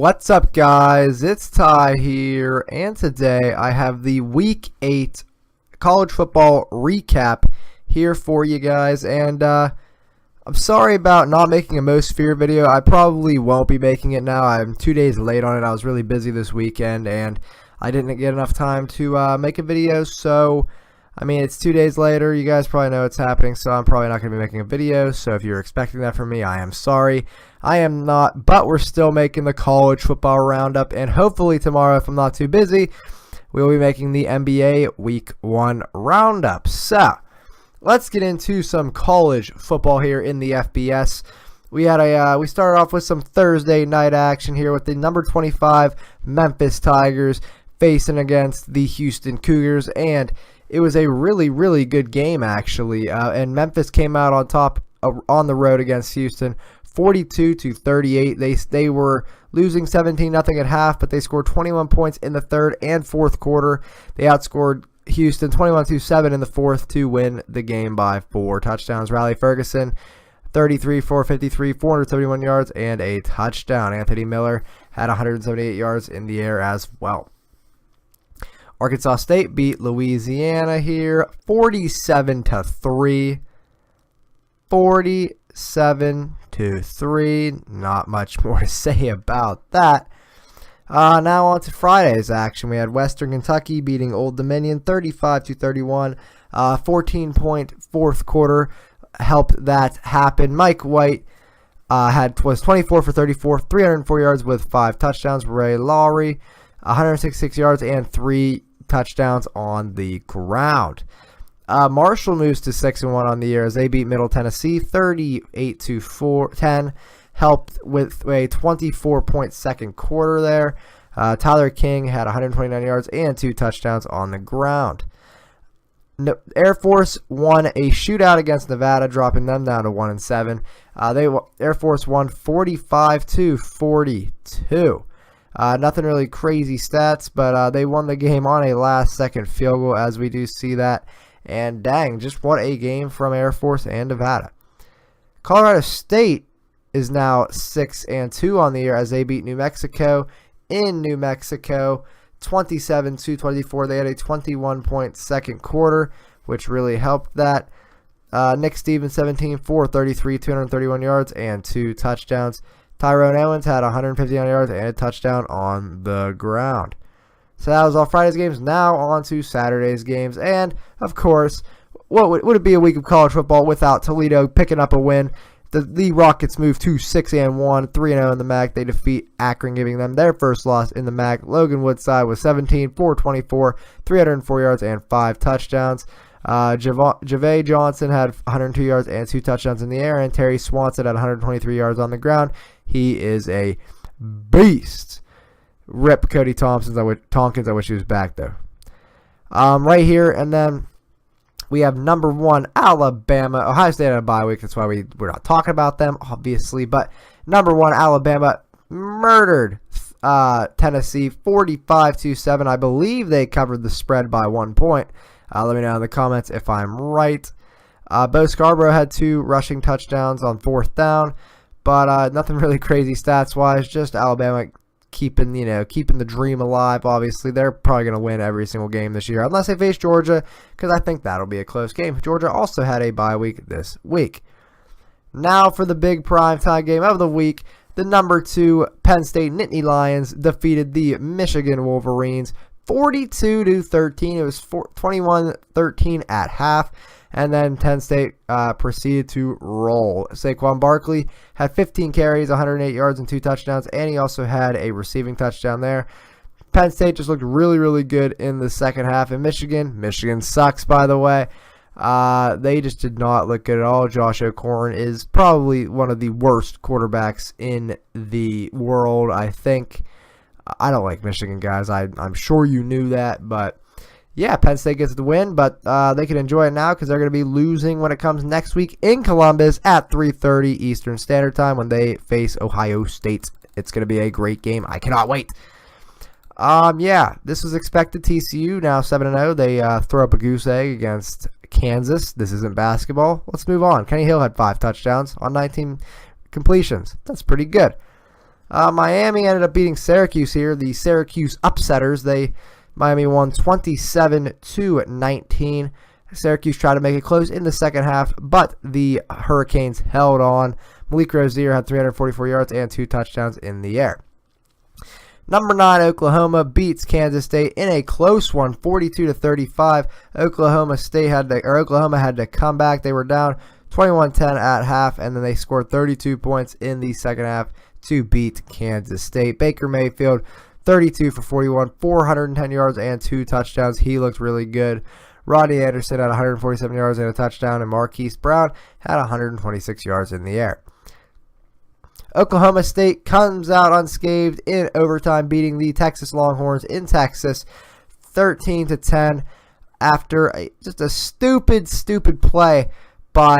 What's up, guys? It's Ty here, and today I have the Week 8 college football recap here for you guys. And I'm sorry about not making a Most Feared video. I probably won't be making it now. I'm 2 days late on it. I was really busy this weekend, and I didn't get enough time to make a video. So, I mean, it's 2 days later. You guys probably know what's happening, so I'm probably not going to be making a video. So if you're expecting that from me, I am sorry. I am not, but we're still making the college football roundup, and hopefully tomorrow, if I'm not too busy, we'll be making the NBA Week 1 roundup. So, let's get into some college football here in the FBS. We started off with some Thursday night action here with the number 25 Memphis Tigers facing against the Houston Cougars, and it was a really, really good game, actually, and Memphis came out on top on the road against Houston, 42-38. They were losing 17-0 at half, but they scored 21 points in the third and fourth quarter. They outscored Houston 21-7 in the fourth to win the game by 4 touchdowns. Riley Ferguson, 33 for 53, 471 yards, and a touchdown. Anthony Miller had 178 yards in the air as well. Arkansas State beat Louisiana here 47-3. 47-3. Not much more to say about that. Now on to Friday's action. We had Western Kentucky beating Old Dominion 35-31. 14-point fourth quarter helped that happen. Mike White was 24 for 34, 304 yards with 5 touchdowns. Ray Lowry, 166 yards and 3 touchdowns on the ground. Marshall moves to 6-1 on the year as they beat Middle Tennessee 38-10. Helped with a 24-point second quarter there. Tyler King had 129 yards and 2 touchdowns on the ground. Air Force won a shootout against Nevada, dropping them down to 1-7. Air Force won 45-42. Nothing really crazy stats, but they won the game on a last-second field goal, as we do see that. And dang, just what a game from Air Force and Nevada. Colorado State is now 6-2 on the year as they beat New Mexico in New Mexico 27-24. They had a 21-point second quarter, which really helped that. Nick Stevens, 17 for 33, 231 yards and 2 touchdowns. Tyrone Owens had 159 yards and a touchdown on the ground. So that was all Friday's games. Now on to Saturday's games. And, of course, what would it be a week of college football without Toledo picking up a win? The Rockets move to 6-1, 3-0 in the MAC. They defeat Akron, giving them their first loss in the MAC. Logan Woodside was 17 for 24, 304 yards and 5 touchdowns. Jave Johnson had 102 yards and 2 touchdowns in the air. And Terry Swanson had 123 yards on the ground. He is a beast. Rip Cody Tompkins. I wish he was back though. Right here, and then we have number 1 Alabama. Ohio State had a bye week. That's why we're not talking about them, obviously. But number 1 Alabama murdered Tennessee 45-7. I believe they covered the spread by 1 point. Let me know in the comments if I'm right. Bo Scarborough had 2 rushing touchdowns on 4th down, but nothing really crazy stats wise. Just Alabama keeping the dream alive. Obviously, they're probably going to win every single game this year, unless they face Georgia, because I think that'll be a close game. Georgia also had a bye week this week. Now for the big primetime game of the week, the number 2 Penn State Nittany Lions defeated the Michigan Wolverines 42-13. It was 21-13 at half. And then Penn State proceeded to roll. Saquon Barkley had 15 carries, 108 yards, and 2 touchdowns, and he also had a receiving touchdown there. Penn State just looked really, really good in the second half. And Michigan sucks, by the way. They just did not look good at all. Josh O'Corn is probably one of the worst quarterbacks in the world, I think. I don't like Michigan, guys. I'm sure you knew that, but yeah, Penn State gets the win, but they can enjoy it now because they're going to be losing when it comes next week in Columbus at 3:30 Eastern Standard Time when they face Ohio State. It's going to be a great game. I cannot wait. Yeah, this was expected. TCU now 7-0. They throw up a goose egg against Kansas. This isn't basketball. Let's move on. Kenny Hill had 5 touchdowns on 19 completions. That's pretty good. Miami ended up beating Syracuse here. The Syracuse upsetters. Miami won 27-19. Syracuse tried to make it close in the second half, but the Hurricanes held on. Malik Rozier had 344 yards and 2 touchdowns in the air. Number 9, Oklahoma beats Kansas State in a close one, 42-35. Oklahoma had to come back. They were down 21-10 at half, and then they scored 32 points in the second half to beat Kansas State. Baker Mayfield, 32 for 41, 410 yards and 2 touchdowns. He looked really good. Rodney Anderson had 147 yards and a touchdown, and Marquise Brown had 126 yards in the air. Oklahoma State comes out unscathed in overtime, beating the Texas Longhorns in Texas 13-10 after just a stupid play by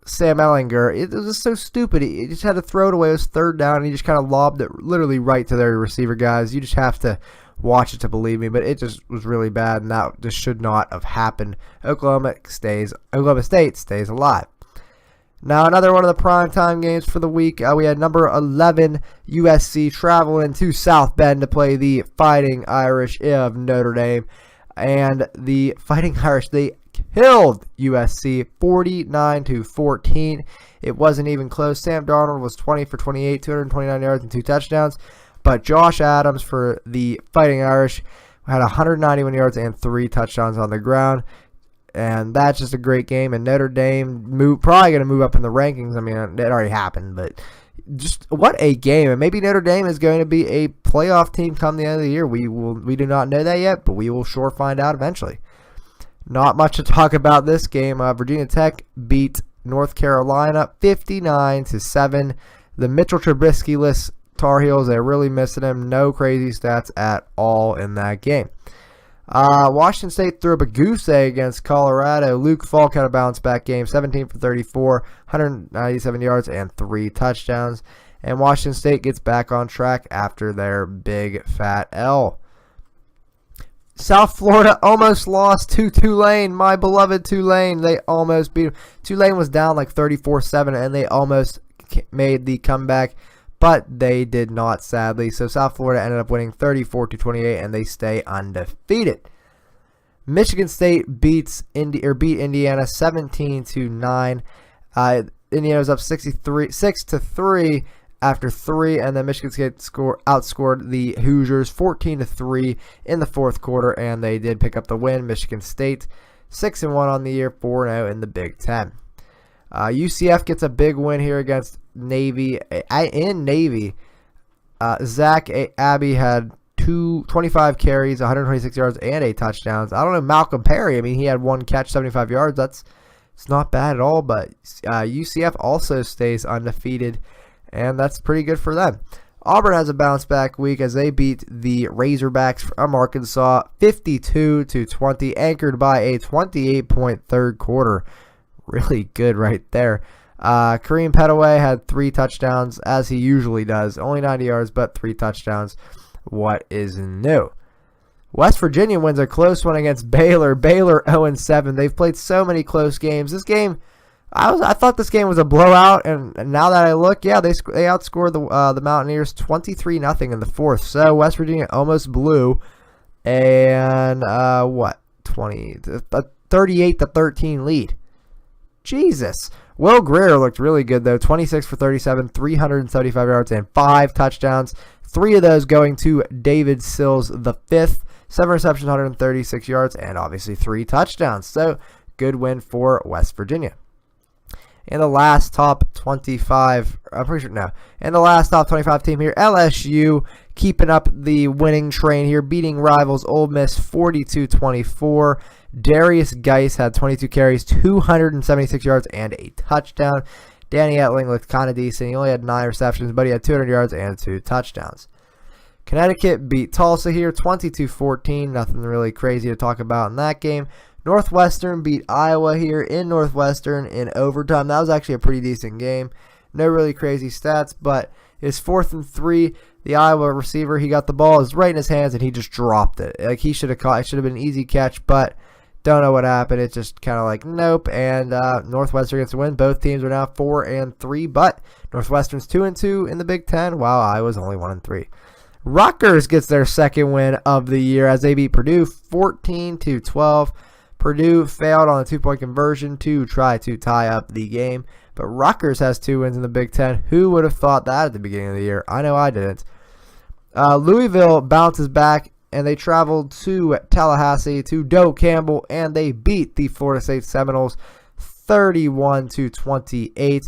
Sam Ehlinger. It was just so stupid. He just had to throw it away. It was third down, and he just kind of lobbed it literally right to their receiver guys. You just have to watch it to believe me, but it just was really bad, and that just should not have happened. Oklahoma State stays alive. Now, another one of the primetime games for the week. We had number 11 USC traveling to South Bend to play the Fighting Irish of Notre Dame. And the Fighting Irish, they killed USC 49-14. It wasn't even close. Sam Darnold was 20 for 28, 229 yards and 2 touchdowns. But Josh Adams for the Fighting Irish had 191 yards and 3 touchdowns on the ground. And that's just a great game. And Notre Dame probably going to move up in the rankings. I mean, it already happened, but just what a game. And maybe Notre Dame is going to be a playoff team come the end of the year. We do not know that yet, but we will sure find out eventually. Not much to talk about this game. Virginia Tech beat North Carolina 59-7. The Mitchell Trubisky-less Tar Heels, they're really missing him. No crazy stats at all in that game. Washington State threw up a goose egg against Colorado. Luke Falk had a bounce-back game, 17 for 34, 197 yards, and 3 touchdowns. And Washington State gets back on track after their big fat L. South Florida almost lost to Tulane, my beloved Tulane. They almost beat them. Tulane was down like 34-7, and they almost made the comeback, but they did not, sadly. So South Florida ended up winning 34-28, and they stay undefeated. Michigan State beat Indiana 17-9. Indiana was up 6-3 after 3, and then Michigan State outscored the Hoosiers 14-3 in the fourth quarter, and they did pick up the win. Michigan State 6-1 on the year, 4-0 in the Big Ten. UCF gets a big win here against Navy. In Navy, Zach Abbey had 25 carries, 126 yards, and 8 touchdowns. I don't know, Malcolm Perry, I mean, he had 1 catch, 75 yards. It's not bad at all, but UCF also stays undefeated, and that's pretty good for them. Auburn has a bounce-back week as they beat the Razorbacks from Arkansas 52-20, anchored by a 28-point third quarter. Really good right there. Kareem Petaway had 3 touchdowns, as he usually does. Only 90 yards, but 3 touchdowns. What is new? West Virginia wins a close one against Baylor. Baylor 0-7. They've played so many close games. This game, I thought this game was a blowout, and now that I look, yeah, they outscored the Mountaineers 23-0 in the fourth. So West Virginia almost blew, and 38-13 lead. Jesus. Will Grier looked really good, though. 26 for 37, 375 yards, and 5 touchdowns. 3 of those going to David Sills the fifth. 7 receptions, 136 yards, and obviously 3 touchdowns. So, good win for West Virginia. In the last top 25, in the last top 25 team here, LSU keeping up the winning train here, beating rivals Ole Miss 42-24. Darius Geis had 22 carries, 276 yards, and a touchdown. Danny Etling looked kind of decent. He only had 9 receptions, but he had 200 yards and 2 touchdowns. Connecticut beat Tulsa here, 22-14. Nothing really crazy to talk about in that game. Northwestern beat Iowa here in Northwestern in overtime. That was actually a pretty decent game. No really crazy stats, but it's 4th and 3. The Iowa receiver, he got the ball, it was right in his hands, and he just dropped it. Like, he should have caught. It should have been an easy catch, but Don't know what happened. It's just kind of like nope. And Northwestern gets a win. Both teams are now 4-3, but Northwestern's 2-2 in the Big Ten, while Iowa's only 1-3. Rutgers gets their second win of the year as they beat Purdue 14-12. Purdue failed on a 2-point conversion to try to tie up the game, but Rutgers has 2 wins in the Big Ten. Who would have thought that at the beginning of the year? I know I didn't. Louisville bounces back, and they traveled to Tallahassee to Doak Campbell, and they beat the Florida State Seminoles 31-28.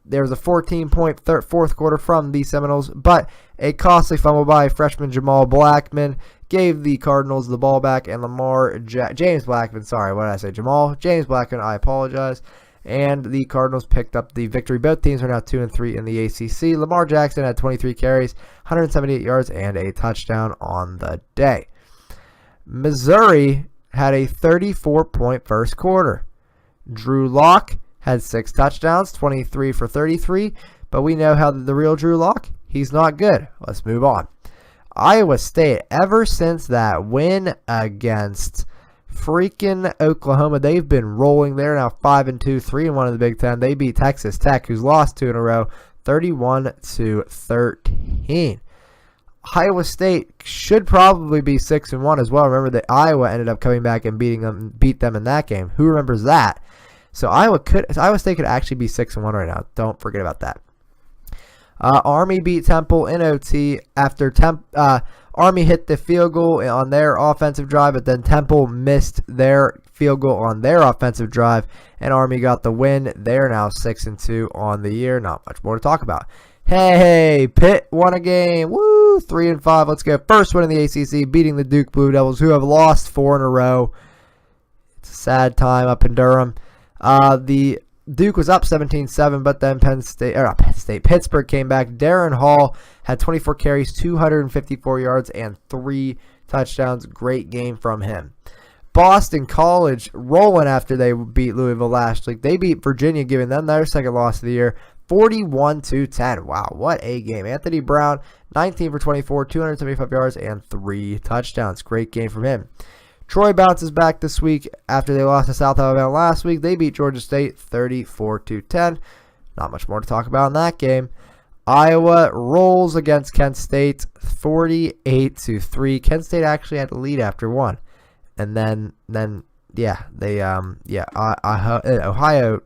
There was a 14-point fourth quarter from the Seminoles, but a costly fumble by freshman Jamal Blackman gave the Cardinals the ball back, and James Blackman, sorry, what did I say? James Blackman, I apologize. And the Cardinals picked up the victory. Both teams are now 2-3 in the ACC. Lamar Jackson had 23 carries, 178 yards, and a touchdown on the day. Missouri had a 34-point first quarter. Drew Lock had 6 touchdowns, 23 for 33, but we know how the real Drew Lock, he's not good. Let's move on. Iowa State, ever since that win against freaking Oklahoma, they've been rolling. They're now 5-2, 3-1 in the Big Ten. They beat Texas Tech, who's lost 2 in a row, 31-13. Iowa State should probably be 6-1 as well. Remember that Iowa ended up coming back and beat them in that game. Who remembers that? So Iowa State could actually be 6-1 right now. Don't forget about that. Army beat Temple in OT after Army hit the field goal on their offensive drive, but then Temple missed their field goal on their offensive drive, and Army got the win. They're now 6-2 on the year. Not much more to talk about. Hey, Pitt won a game. Woo, 3-5. Let's go. First win in the ACC, beating the Duke Blue Devils, who have lost 4 in a row. It's a sad time up in Durham. The Duke was up 17-7, but then Pittsburgh came back. Darren Hall had 24 carries, 254 yards, and 3 touchdowns. Great game from him. Boston College rolling after they beat Louisville last week. They beat Virginia, giving them their second loss of the year, 41-10. Wow, what a game. Anthony Brown, 19 for 24, 275 yards, and 3 touchdowns. Great game from him. Troy bounces back this week after they lost to South Alabama last week. They beat Georgia State 34-10. Not much more to talk about in that game. Iowa rolls against Kent State 48-3. Kent State actually had the lead after 1. And then Ohio,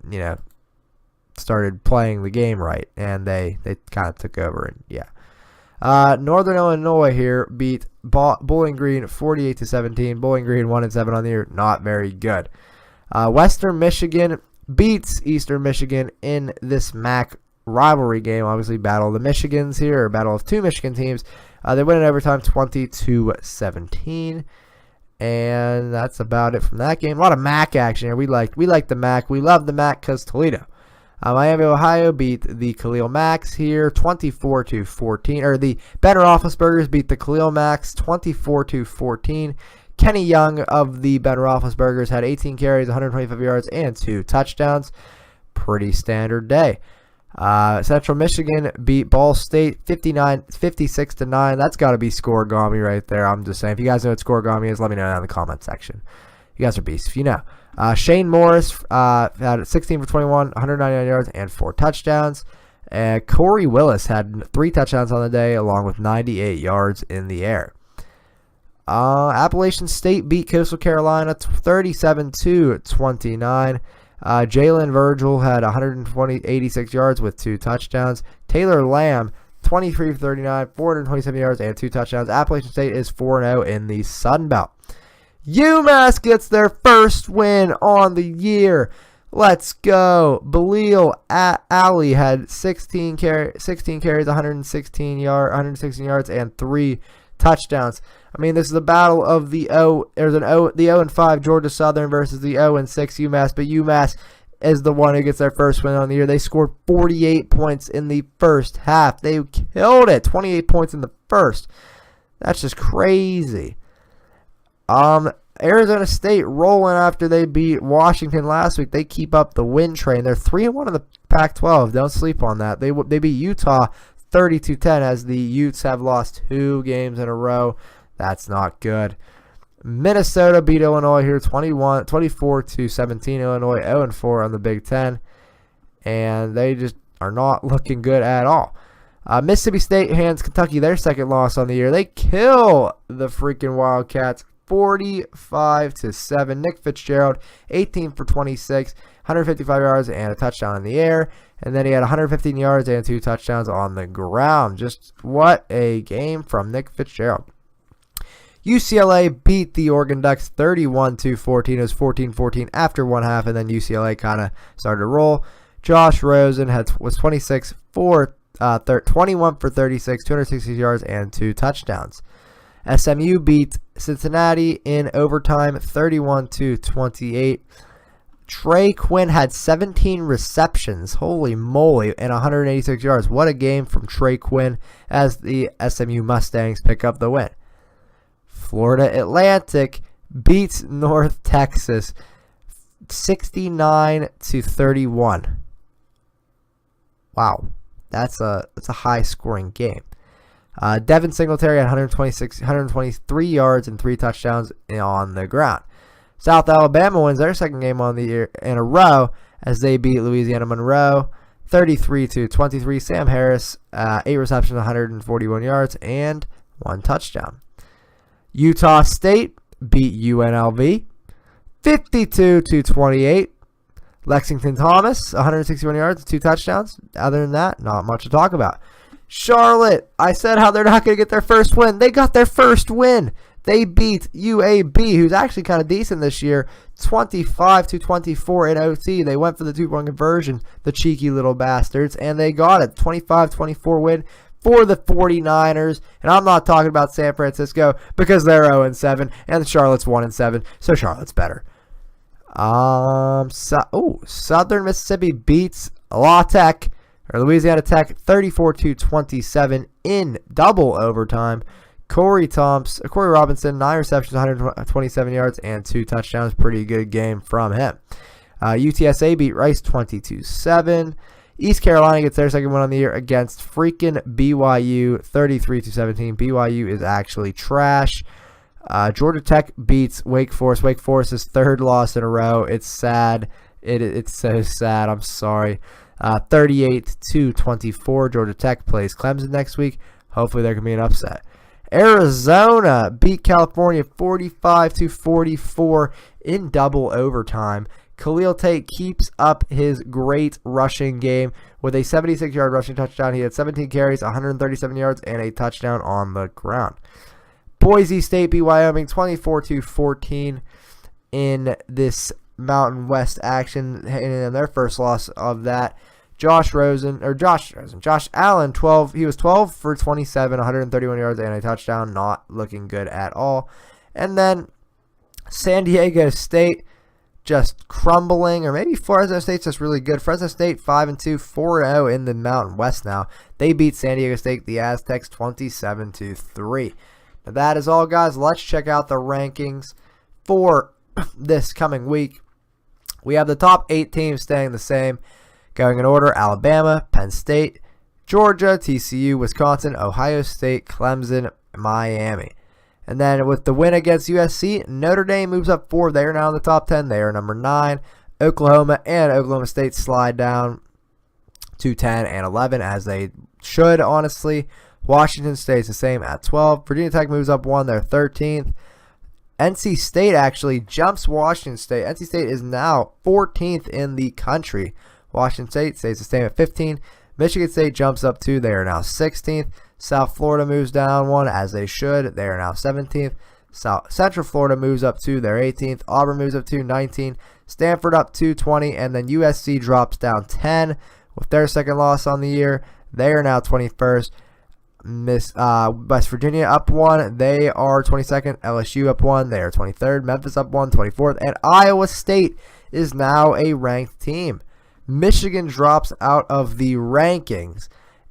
started playing the game right, and they kind of took over, and Northern Illinois here beat Bowling Green 48-17. Bowling Green 1-7 on the year, not very good. Western Michigan beats Eastern Michigan in this MAC rivalry game. Obviously, battle of the Michigans here, or battle of 2 Michigan teams. They win in overtime 20-17. And that's about it from that game. A lot of MAC action here. We like the MAC. We love the MAC because Toledo. Miami, Ohio beat the Khalil Max here 24-14. Or the Ben Roethlisbergers beat the Khalil Max 24-14. Kenny Young of the Ben Roethlisbergers had 18 carries, 125 yards, and 2 touchdowns. Pretty standard day. Central Michigan beat Ball State 56-9. That's got to be Scoregami right there. I'm just saying. If you guys know what Scoregami is, let me know down in the comment section. You guys are beasts if you know. Shane Morris had 16 for 21, 199 yards, and 4 touchdowns. Corey Willis had 3 touchdowns on the day, along with 98 yards in the air. Appalachian State beat Coastal Carolina 37-29. Jalen Virgil had 86 yards with 2 touchdowns. Taylor Lamb, 23 for 39, 427 yards, and 2 touchdowns. Appalachian State is 4-0 in the Sun Belt. UMass gets their first win on the year. Let's go. Belil Ali had 16 carries, 116 yards, and 3 touchdowns. I mean, this is the battle of the 0-5 Georgia Southern versus the 0-6 UMass, but UMass is the one who gets their first win on the year. They scored 48 points in the first half. They killed it. 28 points in the first. That's just crazy. Arizona State rolling after they beat Washington last week. They keep up the win train. They're 3-1 in the Pac-12. Don't sleep on that. They beat Utah 32-10 as the Utes have lost 2 games in a row. That's not good. Minnesota beat Illinois here 24-17. Illinois 0-4 on the Big Ten. And they just are not looking good at all. Mississippi State hands Kentucky their second loss on the year. They kill the freaking Wildcats 45-7. Nick Fitzgerald 18 for 26, 155 yards and a touchdown in the air. And then he had 115 yards and 2 touchdowns on the ground. Just what a game from Nick Fitzgerald. UCLA beat the Oregon Ducks 31-14. It was 14-14 after one half, and then UCLA kind of started to roll. Josh Rosen was 21 for 36, 260 yards, and 2 touchdowns. SMU beat Cincinnati in overtime 31-28. Trey Quinn had 17 receptions, holy moly, and 186 yards. What a game from Trey Quinn as the SMU Mustangs pick up the win. Florida Atlantic beats North Texas 69-31. Wow, that's a high-scoring game. Devin Singletary had 123 yards and 3 touchdowns on the ground. South Alabama wins their second game on the year in a row as they beat Louisiana Monroe 33-23. Sam Harris, 8 receptions, 141 yards, and 1 touchdown. Utah State beat UNLV 52-28. Lexington Thomas, 161 yards, 2 touchdowns. Other than that, not much to talk about. Charlotte, I said how they're not going to get their first win. They got their first win. They beat UAB, who's actually kind of decent this year, 25-24 in OT. They went for the 2-point conversion, the cheeky little bastards, and they got it. 25-24 win for the 49ers. And I'm not talking about San Francisco because they're 0-7, and Charlotte's 1-7, so Charlotte's better. Southern Mississippi beats Louisiana Tech 34-27 in double overtime. Corey Robinson, 9 receptions, 127 yards, and 2 touchdowns. Pretty good game from him. UTSA beat Rice 22-7. East Carolina gets their second win on the year against freaking BYU 33-17. BYU is actually trash. Georgia Tech beats Wake Forest. Wake Forest's 3rd loss in a row. It's sad. It's so sad. I'm sorry. 38-24. Georgia Tech plays Clemson next week. Hopefully there can be an upset. Arizona beat California 45-44 in double overtime. Khalil Tate keeps up his great rushing game with a 76-yard rushing touchdown. He had 17 carries, 137 yards, and a touchdown on the ground. Boise State beat Wyoming 24-14 in this Mountain West action, and their first loss of that. Josh Allen, he was 12 for 27, 131 yards, and a touchdown. Not looking good at all. And then San Diego State just crumbling, or maybe Fresno State's just really good. Fresno State 5-2, 4-0 in the Mountain West now. They beat San Diego State, the Aztecs, 27-3. Now that is all, guys. Let's check out the rankings for this coming week. We have the top 8 teams staying the same. Going in order: Alabama, Penn State, Georgia, TCU, Wisconsin, Ohio State, Clemson, Miami. And then with the win against USC, Notre Dame moves up 4. They are now in the top 10. They are number 9. Oklahoma and Oklahoma State slide down to 10 and 11, as they should, honestly. Washington stays the same at 12. Virginia Tech moves up 1. They're 13th. NC State actually jumps Washington State. NC State is now 14th in the country. Washington State stays the same at 15. Michigan State jumps up 2. They are now 16th. South Florida moves down 1, as they should. They are now 17th. Central Florida moves up 2. They're 18th. Auburn moves up 2, 19. Stanford up 2, 20. And then USC drops down 10 with their second loss on the year. They are now 21st. West Virginia up 1. They are 22nd. LSU up 1. They are 23rd. Memphis up 1, 24th. And Iowa State is now a ranked team. Michigan drops out of the rankings.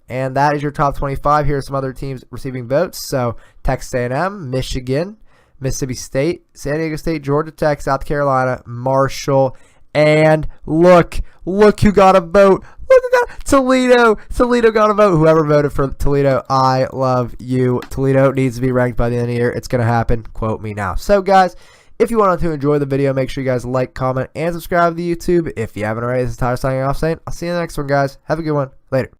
And that is your top 25. Here are some other teams receiving votes. So Texas A&M, Michigan, Mississippi State, San Diego State, Georgia Tech, South Carolina, Marshall, and look who got a vote. Look who got Toledo got a vote. Whoever voted for Toledo, I love you. Toledo needs to be ranked by the end of the year. It's going to happen. Quote me now. So, guys, if you wanted to enjoy the video, make sure you guys like, comment, and subscribe to the YouTube. If you haven't already, this is Tyler signing off saying, I'll see you in the next one, guys. Have a good one. Later.